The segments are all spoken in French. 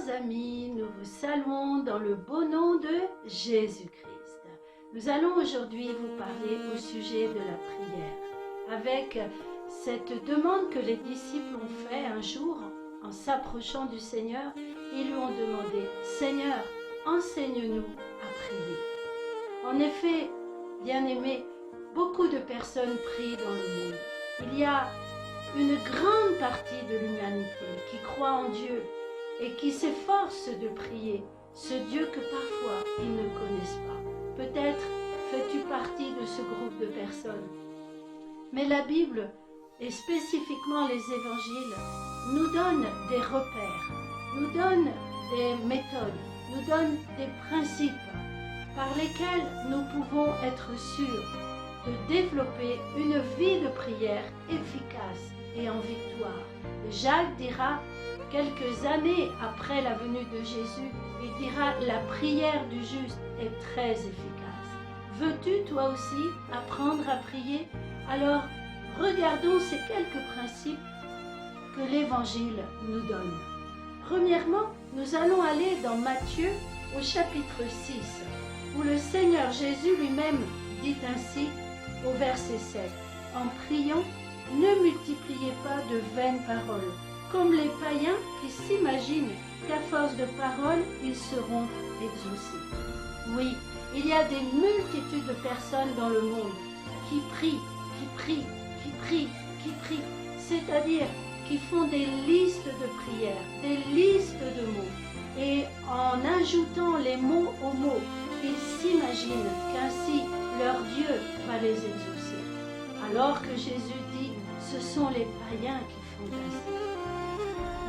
Chers amis, nous vous saluons dans le beau nom de Jésus-Christ. Nous allons aujourd'hui vous parler au sujet de la prière, avec cette demande que les disciples ont fait un jour en s'approchant du Seigneur. Ils lui ont demandé « Seigneur, enseigne-nous à prier ». En effet, bien-aimés, beaucoup de personnes prient dans le monde. Il y a une grande partie de l'humanité qui croit en Dieu et qui s'efforce de prier ce Dieu que parfois ils ne connaissent pas. Peut-être fais-tu partie de ce groupe de personnes. Mais la Bible, et spécifiquement les évangiles, nous donnent des repères, nous donnent des méthodes, nous donnent des principes par lesquels nous pouvons être sûrs de développer une vie de prière efficace et en victoire. Jacques dira, quelques années après la venue de Jésus, il dira « La prière du juste est très efficace ». Veux-tu toi aussi apprendre à prier? Alors, regardons ces quelques principes que l'Évangile nous donne. Premièrement, nous allons aller dans Matthieu au chapitre 6, où le Seigneur Jésus lui-même dit ainsi au verset 7, « En priant, ne multipliez pas de vaines paroles, comme les païens qui s'imaginent qu'à force de paroles, ils seront exaucés. » Oui, il y a des multitudes de personnes dans le monde qui prient, c'est-à-dire qui font des listes de prières, des listes de mots. Et en ajoutant les mots aux mots, ils s'imaginent qu'ainsi leur Dieu va les exaucer. Alors que Jésus dit, ce sont les païens qui font ainsi.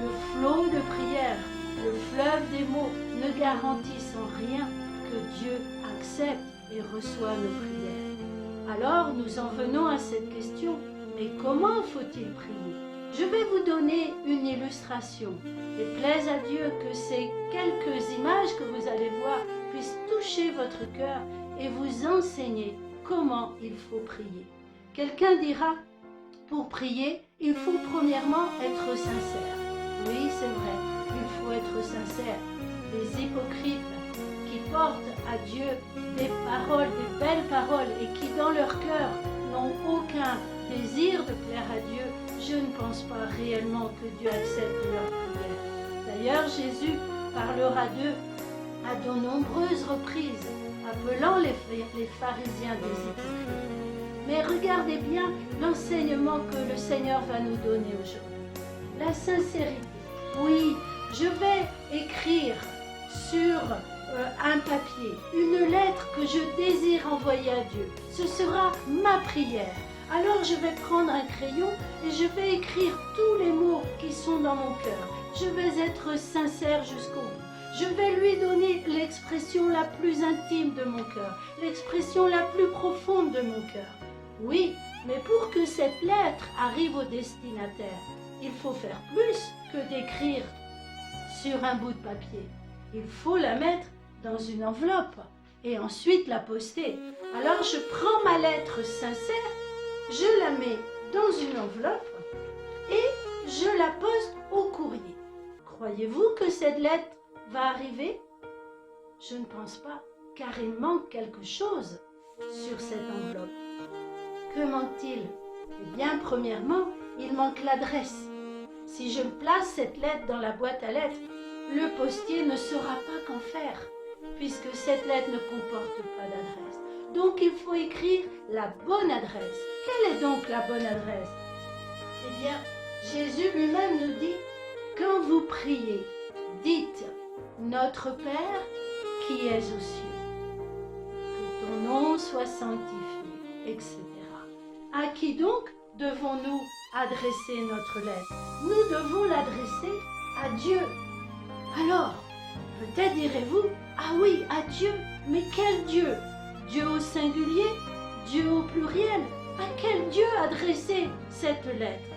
Le flot de prière, le fleuve des mots ne garantissent en rien que Dieu accepte et reçoit nos prières. Alors nous en venons à cette question, mais comment faut-il prier? Je vais vous donner une illustration et plaise à Dieu que ces quelques images que vous allez voir puissent toucher votre cœur et vous enseigner comment il faut prier. Quelqu'un dira, pour prier, il faut premièrement être sincère. Oui, c'est vrai, il faut être sincère. Les hypocrites qui portent à Dieu des paroles, des belles paroles et qui dans leur cœur n'ont aucun désir de plaire à Dieu, je ne pense pas réellement que Dieu accepte leur prière. D'ailleurs, Jésus parlera d'eux à de nombreuses reprises, appelant les pharisiens des hypocrites. Mais regardez bien l'enseignement que le Seigneur va nous donner aujourd'hui. La sincérité. Oui, je vais écrire sur un papier une lettre que je désire envoyer à Dieu. Ce sera ma prière. Alors je vais prendre un crayon et je vais écrire tous les mots qui sont dans mon cœur. Je vais être sincère jusqu'au bout. Je vais lui donner l'expression la plus intime de mon cœur, l'expression la plus profonde de mon cœur. Oui, mais pour que cette lettre arrive au destinataire, il faut faire plus que d'écrire sur un bout de papier. Il faut la mettre dans une enveloppe et ensuite la poster. Alors je prends ma lettre sincère, je la mets dans une enveloppe et je la poste au courrier. Croyez-vous que cette lettre va arriver? Je ne pense pas, car il manque quelque chose sur cette enveloppe. Que manque-t-il? Eh bien, premièrement, il manque l'adresse. Si je place cette lettre dans la boîte à lettres, le postier ne saura pas qu'en faire, puisque cette lettre ne comporte pas d'adresse. Donc, il faut écrire la bonne adresse. Quelle est donc la bonne adresse? Eh bien, Jésus lui-même nous dit, quand vous priez, dites, Notre Père qui es aux cieux, que ton nom soit sanctifié, etc. À qui donc devons-nous adresser notre lettre? Nous devons l'adresser à Dieu. Alors, peut-être direz-vous, ah oui, à Dieu, mais quel Dieu? Dieu au singulier? Dieu au pluriel? À quel Dieu adresser cette lettre?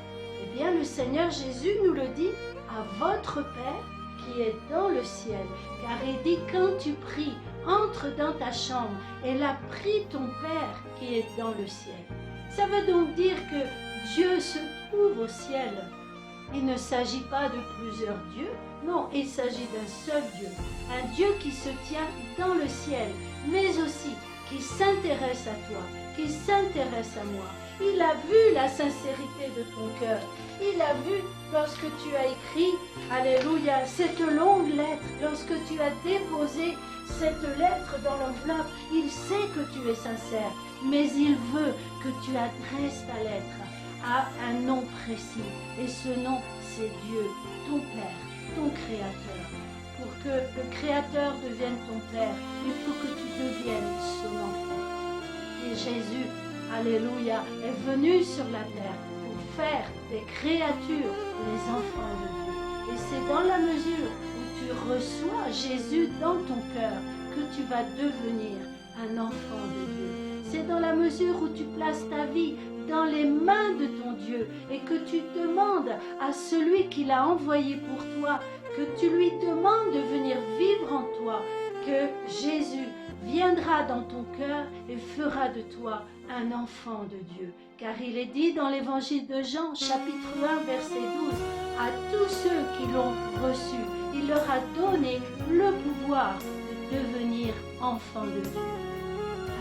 Eh bien, le Seigneur Jésus nous le dit, à votre Père qui est dans le ciel. Car il dit, quand tu pries, entre dans ta chambre et là prie ton Père qui est dans le ciel. Ça veut donc dire que Dieu se trouve au ciel. il ne s'agit pas de plusieurs dieux, non, il s'agit d'un seul Dieu. Un Dieu qui se tient dans le ciel, mais aussi qui s'intéresse à toi, qui s'intéresse à moi. Il a vu la sincérité de ton cœur. Il a vu lorsque tu as écrit, alléluia, cette longue lettre, lorsque tu as déposé cette lettre dans l'enveloppe. Il sait que tu es sincère, mais il veut que tu adresses ta lettre à un nom précis. Et ce nom, c'est Dieu, ton Père, ton Créateur. Pour que le Créateur devienne ton Père, il faut que tu deviennes son enfant. Et Jésus, alléluia, est venu sur la terre pour faire des créatures les enfants de Dieu. Et c'est dans la mesure où tu reçois Jésus dans ton cœur que tu vas devenir un enfant de Dieu. C'est dans la mesure où tu places ta vie dans les mains de ton Dieu et que tu demandes à celui qui l'a envoyé pour toi, que tu lui demandes de venir vivre en toi, que Jésus viendra dans ton cœur et fera de toi un enfant de Dieu. Car il est dit dans l'évangile de Jean, chapitre 1, verset 12, à tous ceux qui l'ont reçu, il leur a donné le pouvoir de devenir enfants de Dieu.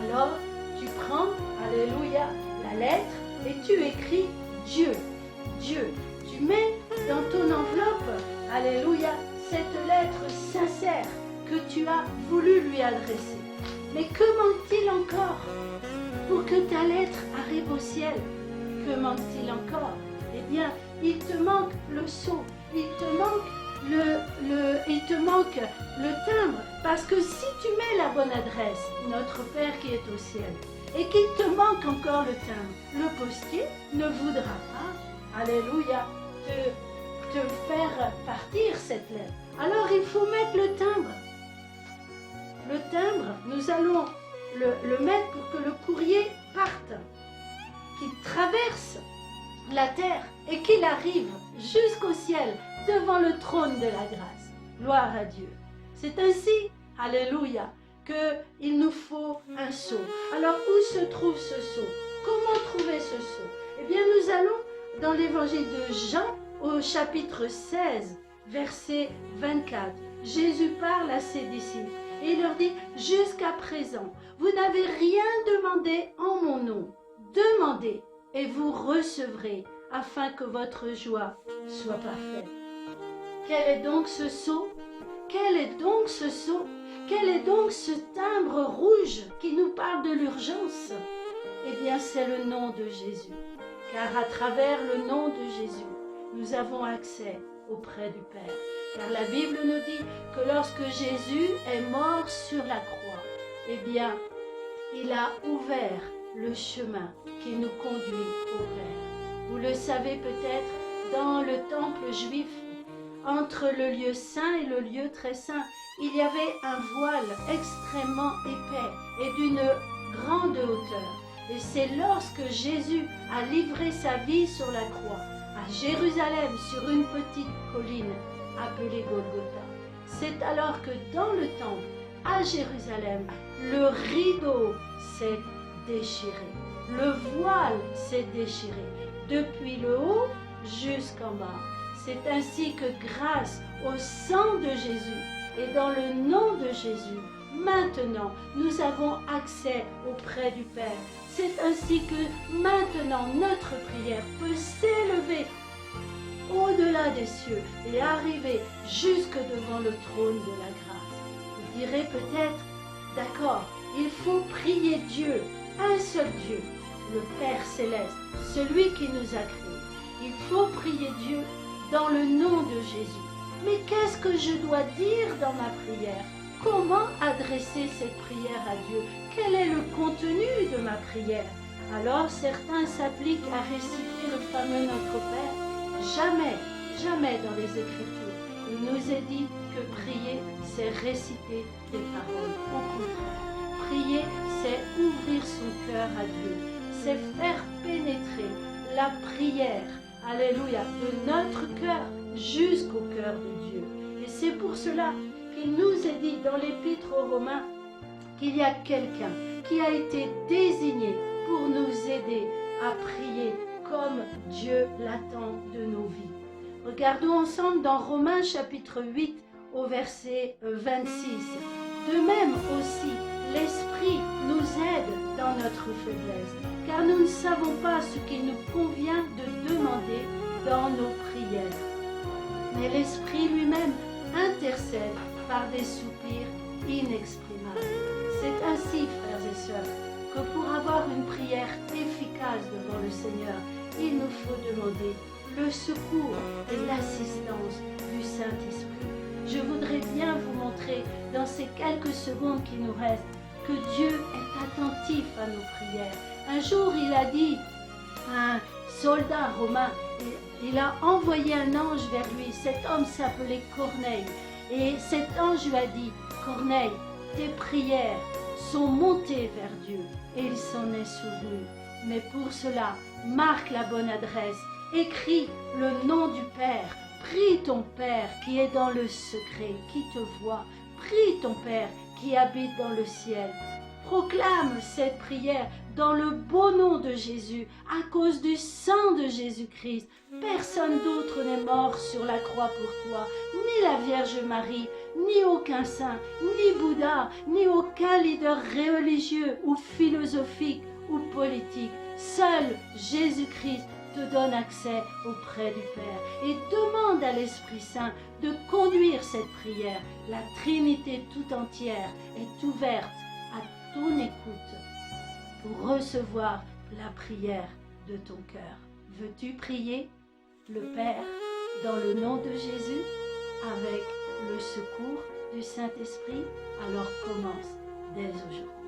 Alors, tu prends, alléluia, la lettre et tu écris Dieu, Dieu. Tu mets dans ton enveloppe, alléluia, cette lettre sincère que tu as voulu lui adresser. Mais que manque-t-il encore pour que ta lettre arrive au ciel? Que manque-t-il encore? Eh bien, il te manque le sceau, il te manque le timbre. Parce que si tu mets la bonne adresse, notre Père qui est au ciel, et qu'il te manque encore le timbre, le postier ne voudra pas, alléluia, te faire partir cette lettre. Alors il faut mettre le timbre. Le timbre, nous allons le mettre pour que le courrier parte, qu'il traverse la terre et qu'il arrive jusqu'au ciel devant le trône de la grâce. Gloire à Dieu. C'est ainsi, alléluia, qu'il nous faut un sceau. Alors où se trouve ce sceau? Comment trouver ce sceau? Eh bien nous allons dans l'évangile de Jean au chapitre 16, verset 24. Jésus parle à ses disciples. Et il leur dit, jusqu'à présent, vous n'avez rien demandé en mon nom. Demandez et vous recevrez, afin que votre joie soit parfaite. Quel est donc ce sceau? Quel est donc ce sceau? Quel est donc ce timbre rouge qui nous parle de l'urgence? Eh bien, c'est le nom de Jésus. Car à travers le nom de Jésus, nous avons accès auprès du Père. Car la Bible nous dit que lorsque Jésus est mort sur la croix, eh bien, il a ouvert le chemin qui nous conduit au Père. Vous le savez peut-être, dans le temple juif, entre le lieu saint et le lieu très saint, il y avait un voile extrêmement épais et d'une grande hauteur. Et c'est lorsque Jésus a livré sa vie sur la croix, à Jérusalem, sur une petite colline, appelé Golgotha. C'est alors que dans le temple, à Jérusalem, le rideau s'est déchiré. Le voile s'est déchiré, depuis le haut jusqu'en bas. C'est ainsi que grâce au sang de Jésus et dans le nom de Jésus, maintenant, nous avons accès auprès du Père. C'est ainsi que maintenant, notre prière peut s'élever au-delà des cieux et arriver jusque devant le trône de la grâce. Vous direz peut-être, d'accord, il faut prier Dieu, un seul Dieu, le Père Céleste, celui qui nous a créés. Il faut prier Dieu dans le nom de Jésus. Mais qu'est-ce que je dois dire dans ma prière? Comment adresser cette prière à Dieu? Quel est le contenu de ma prière? Alors certains s'appliquent à réciter le fameux Notre Père. Jamais, jamais dans les Écritures, il nous est dit que prier, c'est réciter des paroles. Au contraire, prier, c'est ouvrir son cœur à Dieu, c'est faire pénétrer la prière, alléluia, de notre cœur jusqu'au cœur de Dieu. Et c'est pour cela qu'il nous est dit dans l'Épître aux Romains qu'il y a quelqu'un qui a été désigné pour nous aider à prier comme Dieu l'attend de nos vies. Regardons ensemble dans Romains chapitre 8 au verset 26. De même aussi, l'Esprit nous aide dans notre faiblesse, car nous ne savons pas ce qu'il nous convient de demander dans nos prières. Mais l'Esprit lui-même intercède par des soupirs inexprimables. C'est ainsi, frères et sœurs, que pour avoir une prière efficace devant le Seigneur, il nous faut demander le secours et l'assistance du Saint-Esprit. Je voudrais bien vous montrer dans ces quelques secondes qui nous restent que Dieu est attentif à nos prières. Un jour, il a dit à un soldat romain, il a envoyé un ange vers lui. Cet homme s'appelait Corneille. Et cet ange lui a dit, Corneille, tes prières sont montées vers Dieu et il s'en est souvenu. Mais pour cela, marque la bonne adresse, écris le nom du Père, prie ton Père qui est dans le secret, qui te voit, prie ton Père qui habite dans le ciel. Proclame cette prière dans le beau nom de Jésus, à cause du sang de Jésus-Christ. Personne d'autre n'est mort sur la croix pour toi, ni la Vierge Marie, ni aucun saint, ni Bouddha, ni aucun leader religieux ou philosophique ou politique. Seul Jésus-Christ te donne accès auprès du Père et demande à l'Esprit Saint de conduire cette prière. La Trinité tout entière est ouverte à ton écoute pour recevoir la prière de ton cœur. Veux-tu prier le Père dans le nom de Jésus avec le secours du Saint-Esprit? Alors commence dès aujourd'hui.